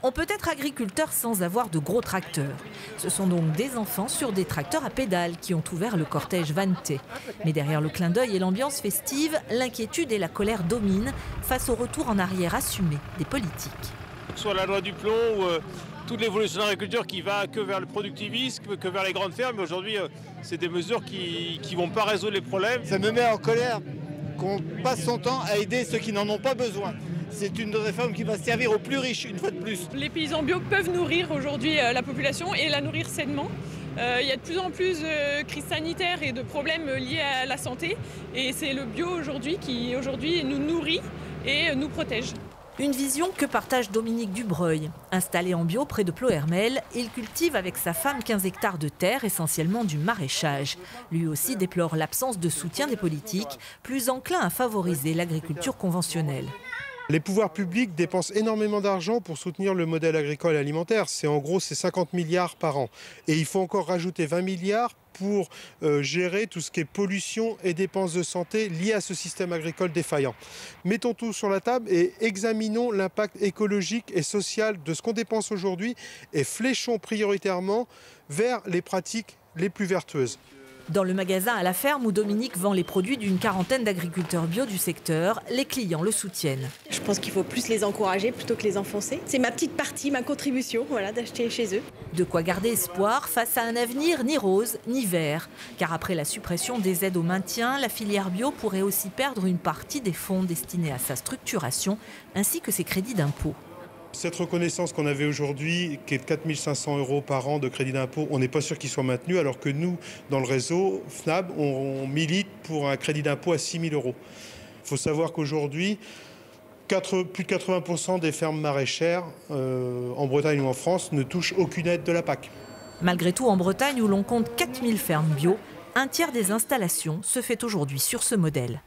On peut être agriculteur sans avoir de gros tracteurs. Ce sont donc des enfants sur des tracteurs à pédales qui ont ouvert le cortège vanneté. Mais derrière le clin d'œil et l'ambiance festive, l'inquiétude et la colère dominent face au retour en arrière assumé des politiques. Soit la loi du plomb ou toute l'évolution de l'agriculture qui va que vers le productivisme, que vers les grandes fermes. Aujourd'hui, c'est des mesures qui ne vont pas résoudre les problèmes. Ça me met en colère qu'on passe son temps à aider ceux qui n'en ont pas besoin. C'est une réforme qui va servir aux plus riches, une fois de plus. Les paysans bio peuvent nourrir aujourd'hui la population et la nourrir sainement. Il y a de plus en plus de crises sanitaires et de problèmes liés à la santé. Et c'est le bio aujourd'hui qui nous nourrit et nous protège. Une vision que partage Dominique Dubreuil. Installé en bio près de Ploërmel, il cultive avec sa femme 15 hectares de terre, essentiellement du maraîchage. Lui aussi déplore l'absence de soutien des politiques, plus enclins à favoriser l'agriculture conventionnelle. Les pouvoirs publics dépensent énormément d'argent pour soutenir le modèle agricole et alimentaire. C'est 50 milliards par an. Et il faut encore rajouter 20 milliards pour gérer tout ce qui est pollution et dépenses de santé liées à ce système agricole défaillant. Mettons tout sur la table et examinons l'impact écologique et social de ce qu'on dépense aujourd'hui et fléchons prioritairement vers les pratiques les plus vertueuses. Dans le magasin à la ferme où Dominique vend les produits d'une quarantaine d'agriculteurs bio du secteur, les clients le soutiennent. Je pense qu'il faut plus les encourager plutôt que les enfoncer. C'est ma petite partie, ma contribution, d'acheter chez eux. De quoi garder espoir face à un avenir ni rose ni vert. Car après la suppression des aides au maintien, la filière bio pourrait aussi perdre une partie des fonds destinés à sa structuration, ainsi que ses crédits d'impôt. Cette reconnaissance qu'on avait aujourd'hui, qui est de 4 500 € par an de crédit d'impôt, on n'est pas sûr qu'il soit maintenu, alors que nous, dans le réseau FNAB, on milite pour un crédit d'impôt à 6 000 €. Il faut savoir qu'aujourd'hui, plus de 80% des fermes maraîchères en Bretagne ou en France ne touchent aucune aide de la PAC. Malgré tout, en Bretagne, où l'on compte 4000 fermes bio, un tiers des installations se fait aujourd'hui sur ce modèle.